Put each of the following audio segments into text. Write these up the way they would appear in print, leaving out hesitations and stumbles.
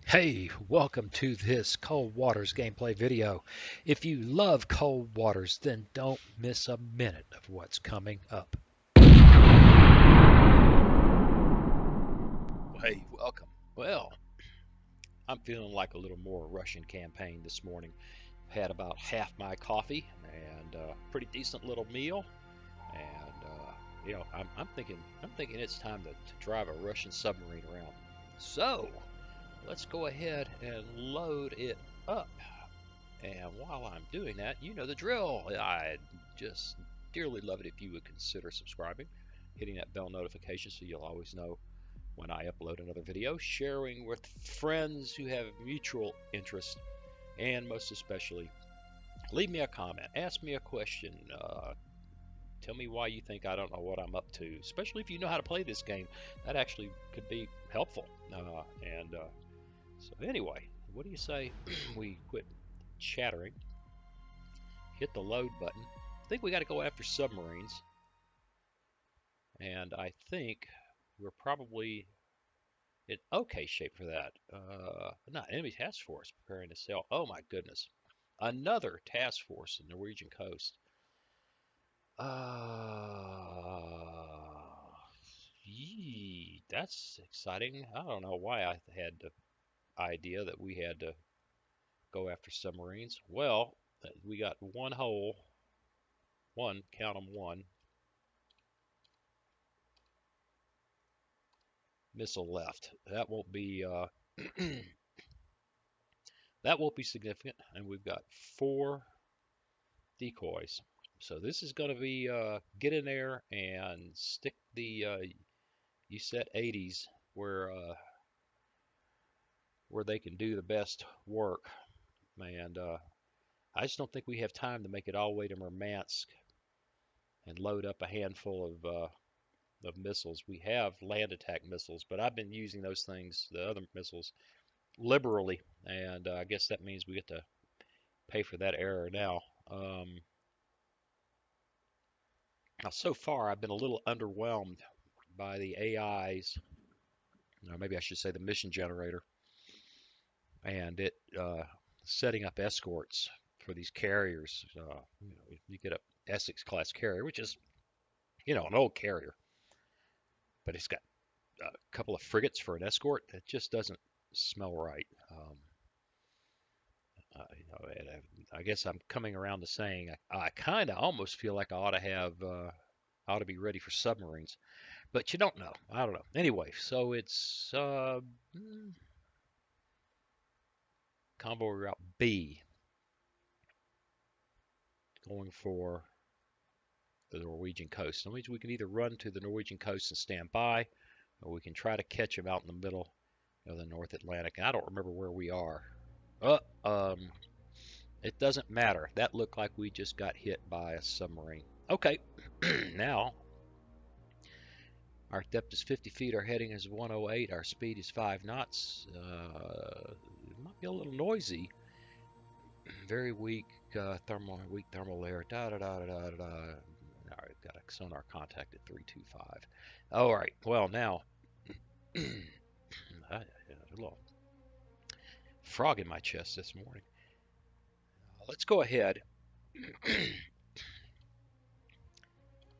Hey, welcome to this Cold Waters gameplay video. If you love Cold Waters, then don't miss a minute of what's coming up. Hey, welcome. Well, I'm feeling like a little more Russian campaign this morning. Had about half my coffee and a pretty decent little meal, and I'm thinking it's time to drive a Russian submarine around. So let's go ahead and load it up. And while I'm doing that, you know the drill. I'd just dearly love it if you would consider subscribing, hitting that bell notification so you'll always know when I upload another video, sharing with friends who have mutual interest, and most especially, leave me a comment, ask me a question, tell me why you think I don't know what I'm up to, especially if you know how to play this game. That actually could be helpful. So anyway, what do you say we quit chattering, hit the load button? I think we got to go after submarines, and I think we're probably in okay shape for that. Not enemy task force preparing to sail. Oh my goodness, another task force in the Norwegian coast. That's exciting. I don't know why I had the idea that we had to go after submarines. Well, we got one hole, one, count them, one missile left. That won't be that won't be significant, and we've got four decoys. So this is going to be get in there and stick the you set 80s where they can do the best work. And I just don't think we have time to make it all the way to Murmansk and load up a handful of missiles. We have land attack missiles, but I've been using those things, the other missiles, liberally, and I guess that means we get to pay for that error now. Now, so far, I've been a little underwhelmed by the AIs, or maybe I should say the mission generator, and it setting up escorts for these carriers. You get a Essex class carrier, which is, an old carrier, but it's got a couple of frigates for an escort. It just doesn't smell right. And I guess I'm coming around to saying I kind of almost feel like I ought to have ought to be ready for submarines, but you don't know. I don't know. Anyway, so it's convoy route B, going for the Norwegian coast. That means we can either run to the Norwegian coast and stand by, or we can try to catch them out in the middle of the North Atlantic. And I don't remember where we are. Uh, um, it doesn't matter. That looked like we just got hit by a submarine. Okay, now our depth is 50 feet. Our heading is 108. Our speed is 5 knots. It might be a little noisy. Very weak thermal air. Da da da da da da. All right, got a sonar contact at 325. All right, well now, I had a little frog in my chest this morning. Let's go ahead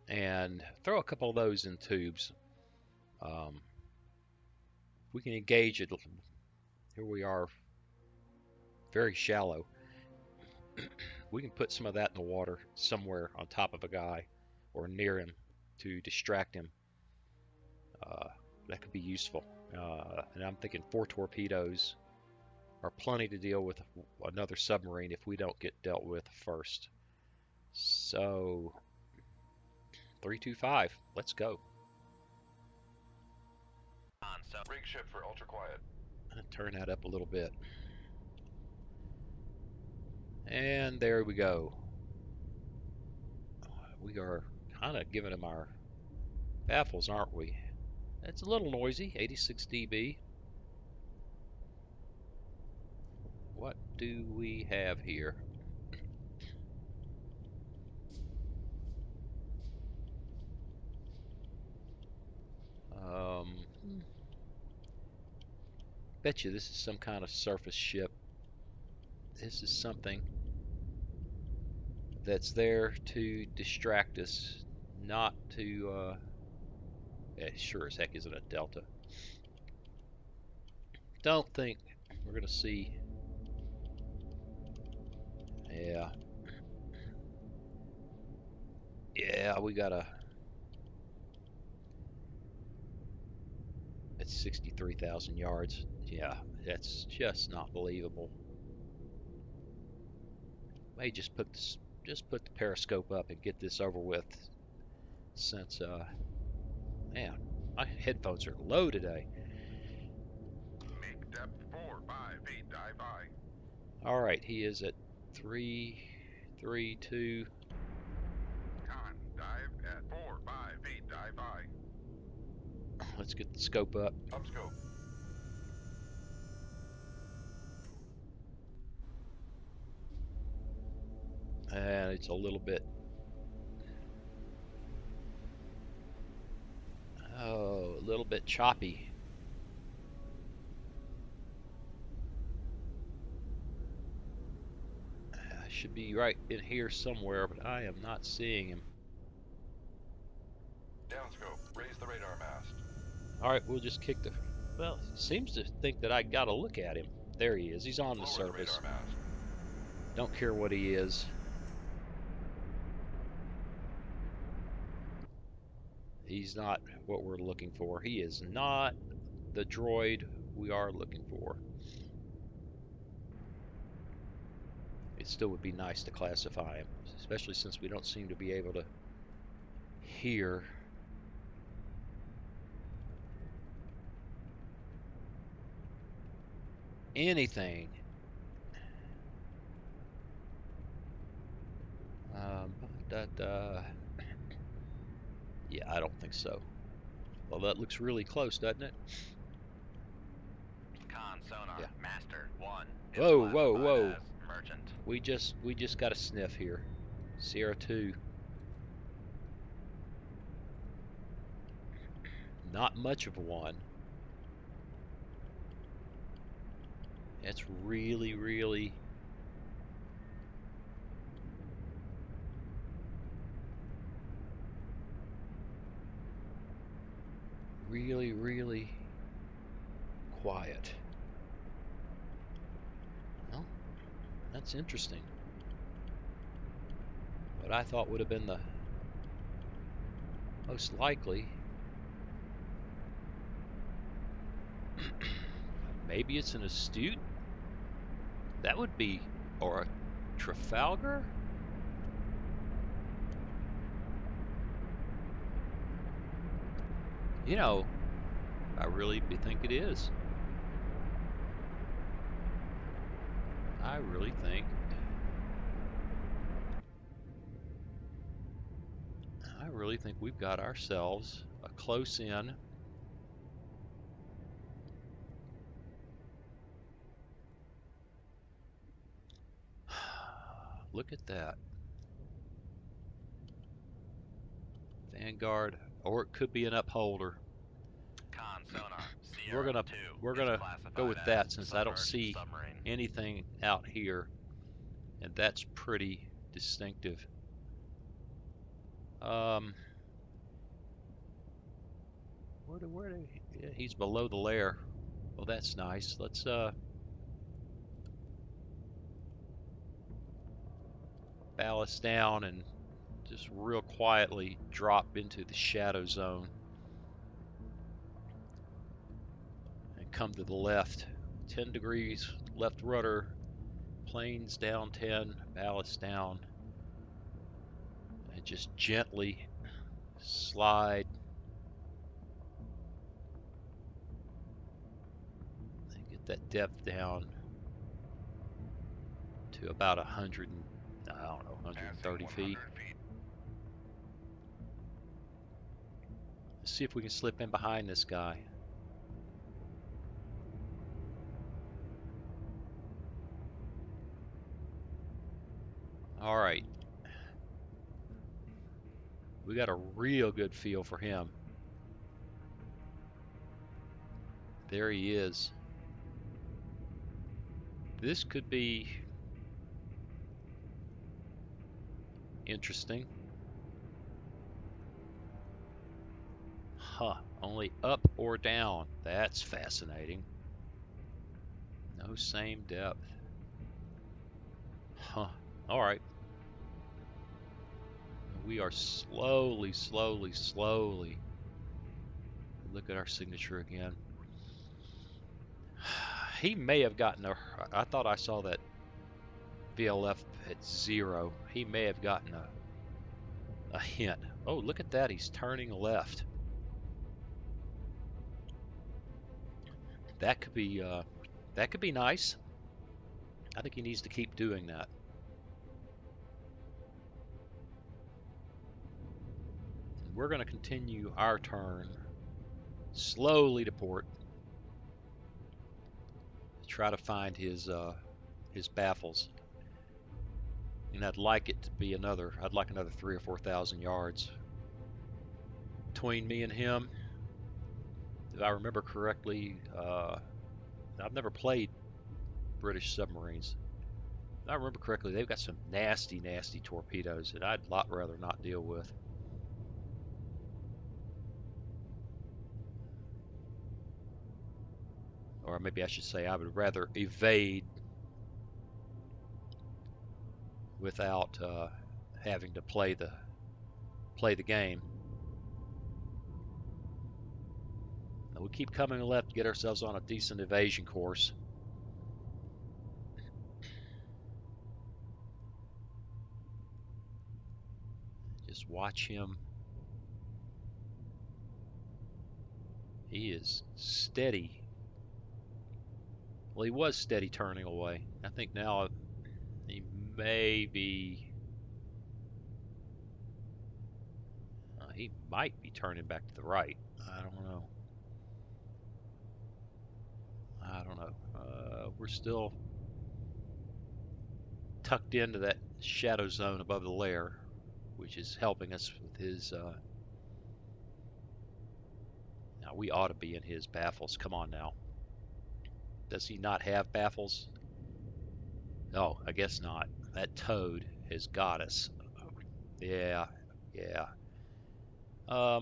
and throw a couple of those in tubes. Um, we can engage it. Here we are, very shallow. We can put some of that in the water somewhere on top of a guy or near him to distract him. Uh, that could be useful. And I'm thinking 4 torpedoes are plenty to deal with another submarine if we don't get dealt with first. So 325, let's go. Rig ship for ultra quiet. Turn that up a little bit. And there we go. We are kind of giving them our baffles, aren't we? It's a little noisy, 86 dB. What do we have here? Um, bet you this is some kind of surface ship. This is something that's there to distract us, not to, it sure as heck isn't a Delta. Don't think we're going to see. Yeah. Yeah, we got a. It's 63,000 yards. Yeah, that's just not believable. May just put the periscope up and get this over with. Since man, my headphones are low today. Make depth 4-5 feet, dive by. All right, he is at 332. Con, dive at 4-5 feet, dive by. Let's get the scope up. Up scope. And it's a little bit. Oh, a little bit choppy. I should be right in here somewhere, but I am not seeing him. Downscope. Raise the radar mast. All right, we'll just kick the. Well, he seems to think that I got to look at him. There he is. He's on the Lower surface. the radar mast. Don't care what he is. He's not what we're looking for. He is not the droid we are looking for. It still would be nice to classify him, especially since we don't seem to be able to hear anything. Yeah, I don't think so. Well, that looks really close, doesn't it? Con sonar. Yeah. Master 1. Whoa, whoa, whoa. As merchant. We just got a sniff here. Sierra 2. Not much of a one. It's really, really really quiet. Well, that's interesting. What I thought would have been the most likely. Maybe it's an astute? That would be, or a Trafalgar? You know, I really think it is. I really think we've got ourselves a close in. Look at that. Vanguard, or it could be an upholder. Con sonar. We're Sierra gonna 2 we're is gonna go classified with as that since I don't submerged see submarine. anything out here, and that's pretty distinctive. Yeah, he's below the layer. Well, that's nice. Let's ballast down and just real quietly drop into the shadow zone and come to the left. 10 degrees left rudder, planes down 10, ballast down, and just gently slide and get that depth down to about 100 and, I don't know, 130 feet. Let's see if we can slip in behind this guy. All right. We got a real good feel for him. There he is. This could be interesting. Huh, only up or down. That's fascinating. No same depth. Huh, all right. We are slowly, slowly, slowly. Look at our signature again. He may have gotten a, I thought I saw that VLF at 0. He may have gotten a hint. Oh, look at that. He's turning left. That could be nice. I think he needs to keep doing that. We're going to continue our turn slowly to port. Try to find his baffles. And I'd like it to be another. I'd like another 3,000 or 4,000 yards between me and him. If I remember correctly, I've never played British submarines. If I remember correctly, they've got some nasty, nasty torpedoes that I'd a lot rather not deal with. Or maybe I should say I would rather evade without having to play the game. Now we keep coming left to get ourselves on a decent evasion course. Just watch him. He is steady. Well, he was steady turning away. I think now he may be. He might be turning back to the right. I don't know. I don't know. We're still tucked into that shadow zone above the layer, which is helping us with his. Now we ought to be in his baffles. Come on now. Does he not have baffles? Oh, I guess not. That toad has got us. Yeah, yeah. I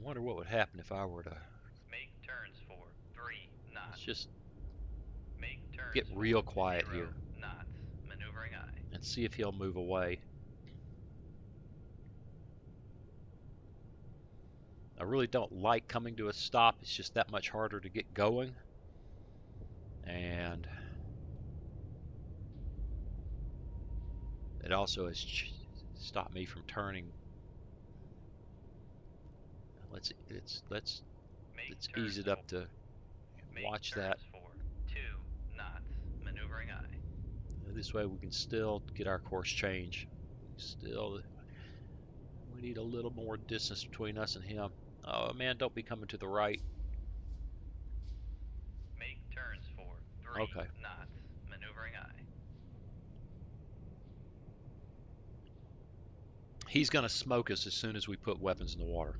wonder what would happen if I were to. Make turns for 3 knots. Let's just Make turns get for real quiet 0 here knots. Maneuvering aye. and see if he'll move away. I really don't like coming to a stop. It's just that much harder to get going. And it also has stopped me from turning. Let's ease it up to watch that. For 2 knots. Maneuvering aye. This way we can still get our course change. We need a little more distance between us and him. Oh man, don't be coming to the right. Make turns for 3 Okay. knots. Maneuvering aye. He's going to smoke us as soon as we put weapons in the water.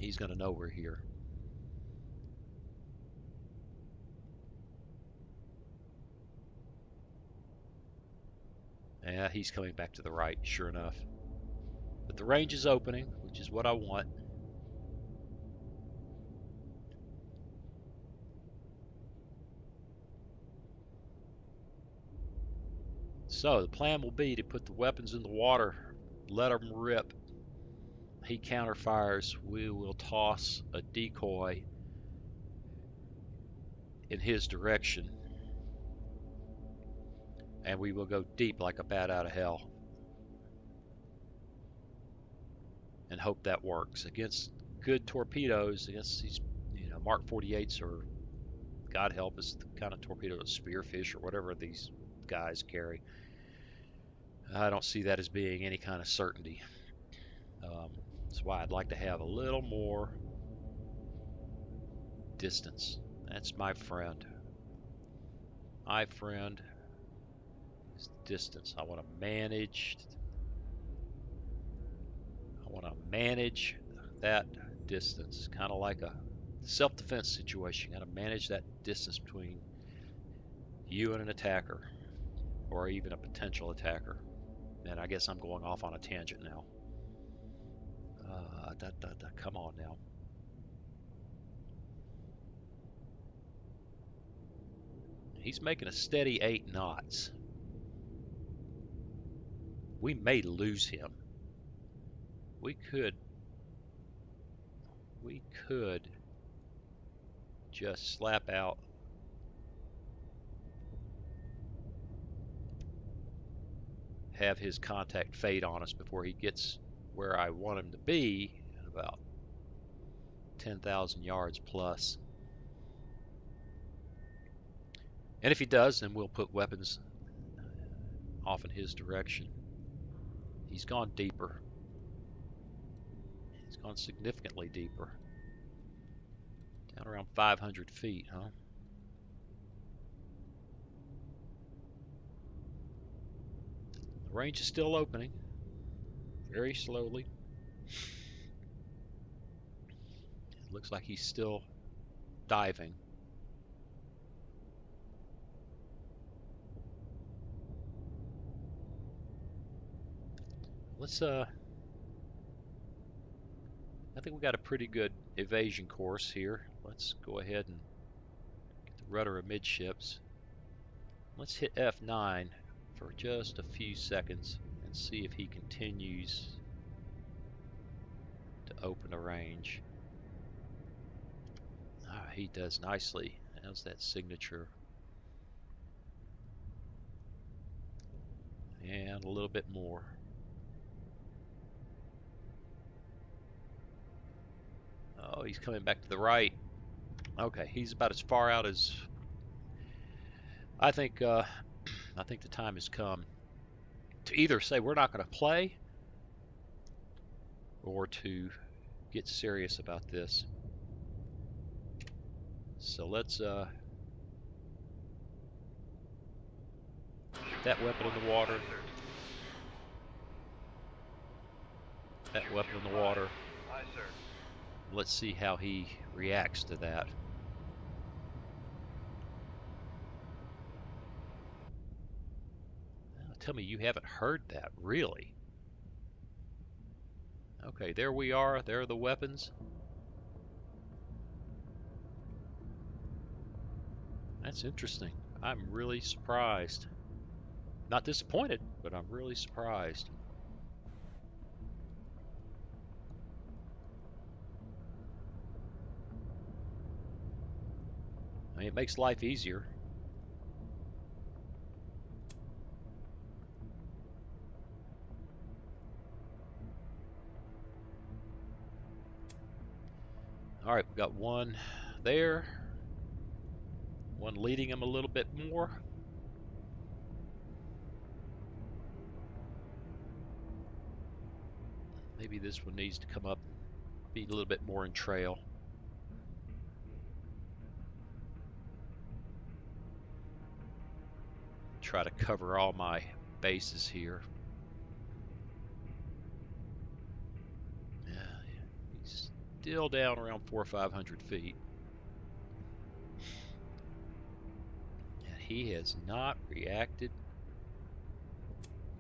He's going to know we're here. Yeah, he's coming back to the right, sure enough. But the range is opening, which is what I want. So the plan will be to put the weapons in the water, let them rip. He counterfires. We will toss a decoy in his direction, and we will go deep like a bat out of hell and hope that works against good torpedoes. Against these, Mark 48s, or God help us, the kind of torpedo, spearfish or whatever these guys carry. I don't see that as being any kind of certainty. That's why I'd like to have a little more distance. That's my friend. My friend is distance. I want to manage that distance, kind of like a self-defense situation. Got to manage that distance between You and an attacker, or even a potential attacker. And I guess I'm going off on a tangent now. Come on now. He's making a steady 8 knots. We may lose him. We could just slap out have his contact fade on us before he gets where I want him to be at about 10,000 yards plus. And if he does, then we'll put weapons off in his direction. He's gone deeper. He's gone significantly deeper. Down around 500 feet, huh? The range is still opening. Very slowly. It looks like he's still diving. Let's I think we got a pretty good evasion course here. Let's go ahead and get the rudder amidships. Let's hit F9 for just a few seconds and see if he continues to open the range. Ah, he does nicely. How's that signature? And a little bit more. Oh, he's coming back to the right. Okay, he's about as far out as I think. I think the time has come to either say we're not going to play or to get serious about this. So let's get that weapon in the water. That weapon in the water. Let's see how he reacts to that. Tell me you haven't heard that, really? Okay, there we are. There are the weapons. That's interesting. I'm really surprised. Not disappointed, but I'm really surprised. I mean, it makes life easier. All right, we got one there. One leading him a little bit more. Maybe this one needs to come up, be a little bit more in trail. Try to cover all my bases here. Yeah, he's still down around 400 or 500 feet. And he has not reacted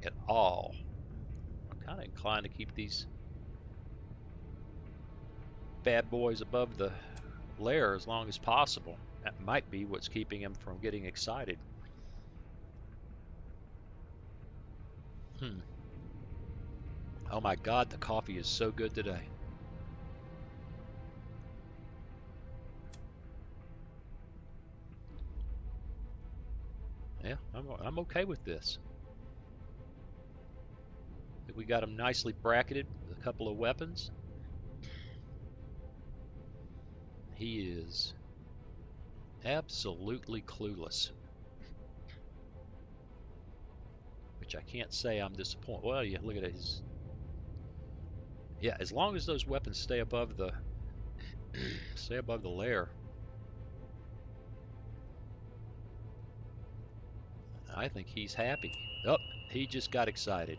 at all. I'm kind of inclined to keep these bad boys above the lair as long as possible. That might be what's keeping him from getting excited. Oh my God, the coffee is so good today. Yeah, I'm okay with this. We got him nicely bracketed with a couple of weapons. He is absolutely clueless. Which I can't say I'm disappointed. Well, yeah, look at his. Yeah, as long as those weapons stay above the lair, I think he's happy. Oh, he just got excited.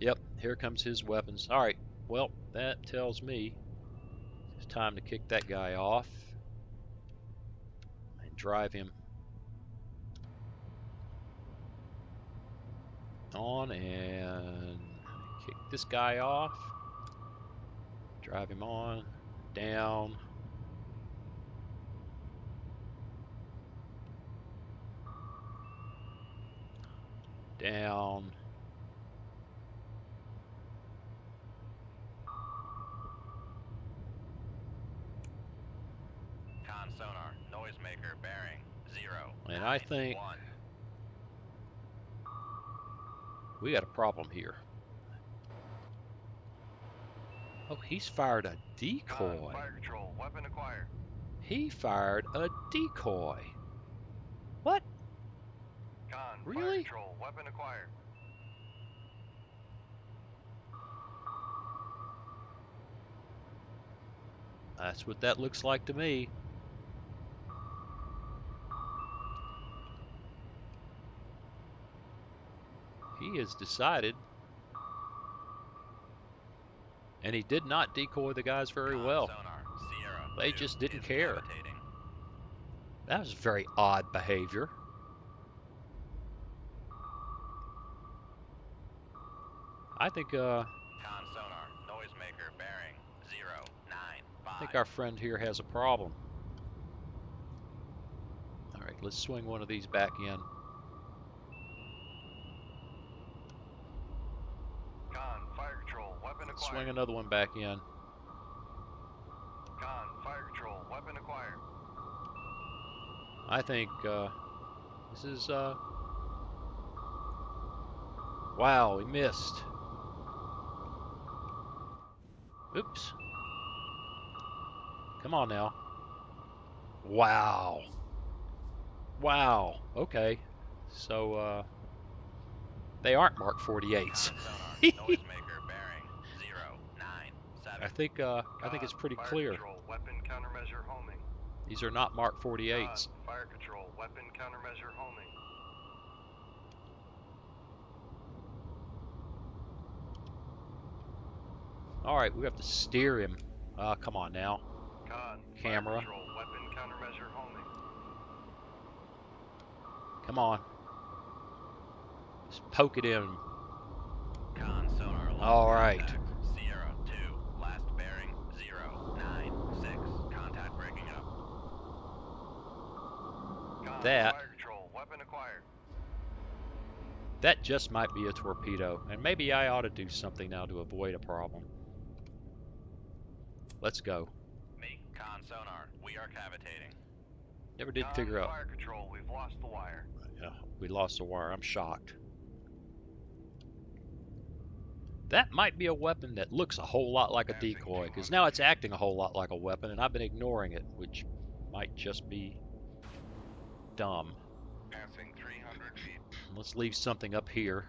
Yep, here comes his weapons. All right, well, that tells me it's time to kick that guy off. drive him on and kick this guy off. Drive him on, down. Down. Con sonar, noisemaker bearing 0. And I think 1. we got a problem here. Oh, he's fired a decoy. Fire control, weapon acquired. He fired a decoy. What? Con, Really? fire control, weapon acquired. That's what that looks like to me. He has decided, and he did not decoy the guys very well. Sonar, Sierra They 2 just didn't is care. cavitating. That was very odd behavior. I think Con sonar, noisemaker bearing 0, 9, 5. I think our friend here has a problem. All right, let's swing one of these back in. Con, fire control, weapon acquired. Swing another one back in. Con, fire control, weapon acquired. I think this is wow, he missed. Oops. Come on now. Wow. Wow. Okay. So they aren't Mark 48s. Con sonar, noisemaker bearing 0, 9, 7. I think it's pretty Fire clear. Control, weapon countermeasure homing. These are not Mark 48s. Con, fire control, weapon countermeasure homing. All right, we have to steer him. Come on now. Con, Camera. fire control, weapon countermeasure homing. Come on. Just poke it in. Con sonar, lost All right. contact. Sierra 2, last bearing 0, 9, 6. Contact breaking up. Con, That- fire control, weapon acquired. That just might be a torpedo, and maybe I ought to do something now to avoid a problem. Let's go. Make con sonar, we are cavitating. Never did Con, figure out. fire control, we've lost the wire. Yeah, we lost the wire. I'm shocked. That might be a weapon that looks a whole lot like a decoy, because now it's acting a whole lot like a weapon, and I've been ignoring it, which might just be dumb. Passing 300 feet. Let's leave something up here.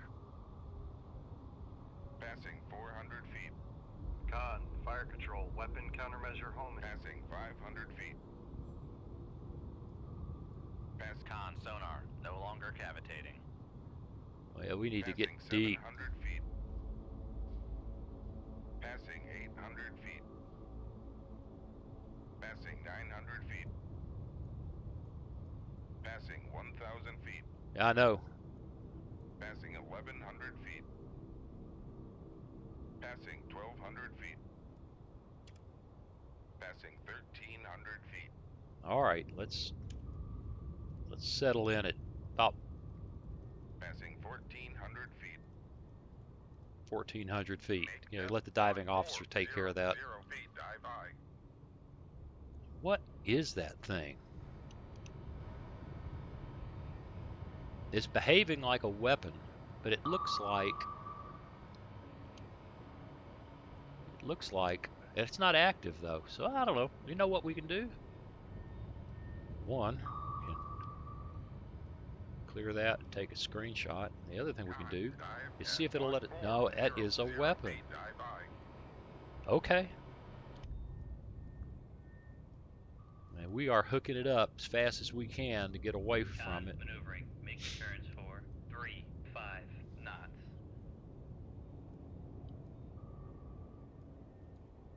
Passing 400 feet. Con, fire control, weapon countermeasure homing. Passing 500 feet. Pass con sonar, no longer cavitating. Well, we need to get Passing deep. 700 feet. Passing 800 feet. Passing 900 feet. Passing 1,000 feet. Yeah, I know. Passing 1,100 feet. Passing 1,200 feet. Passing 1,300 feet. All right, let's settle in at about Passing 1,400 feet. 1,400 feet. Make You know, depth let the diving 14, officer take care of that. 0 feet, dive high. What is that thing? It's behaving like a weapon, but it looks like it's not active though. So I don't know. You know what we can do? One, we can clear that and take a screenshot. And the other thing we can do is see if it'll let it. No, that is a weapon. Okay. And we are hooking it up as fast as we can to get away from it. Maneuvering, making turns for 3, 5 knots.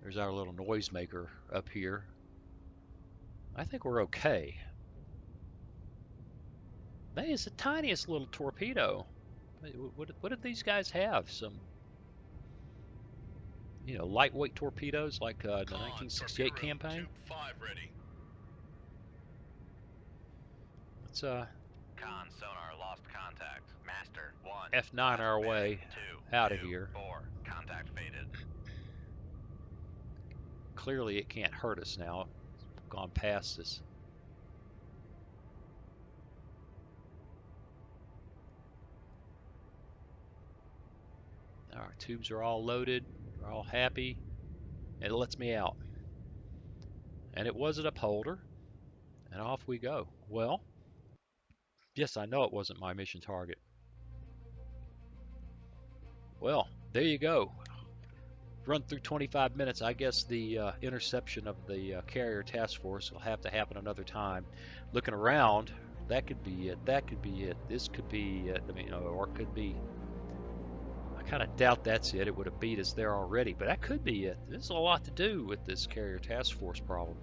There's our little noisemaker up here. I think we're okay. Man, it's the tiniest little torpedo. What did these guys have? Some, lightweight torpedoes like the 1968 campaign? Tube 5 ready. Let's Con sonar lost contact. Master 1. F9 last our bearing, way 2, out of 2, here. 4. Contact faded. Clearly it can't hurt us now. It's gone past us. Our tubes are all loaded. We're all happy. And it lets me out. And it was an upholder. And off we go. Well, yes, I know it wasn't my mission target. Well, there you go. Run through 25 minutes. I guess the interception of the carrier task force will have to happen another time. Looking around, that could be it. That could be it. This could be it. I mean, or it could be. I kind of doubt that's it. It would have beat us there already, but that could be it. There's a lot to do with this carrier task force problem,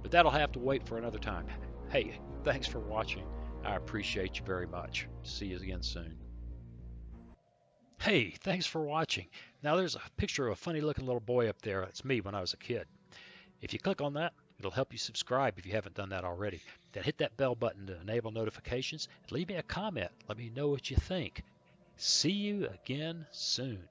but that'll have to wait for another time. Hey, thanks for watching. I appreciate you very much. See you again soon. Hey, thanks for watching. Now there's a picture of a funny looking little boy up there. It's me when I was a kid. If you click on that, it'll help you subscribe if you haven't done that already. Then hit that bell button to enable notifications and leave me a comment. Let me know what you think. See you again soon.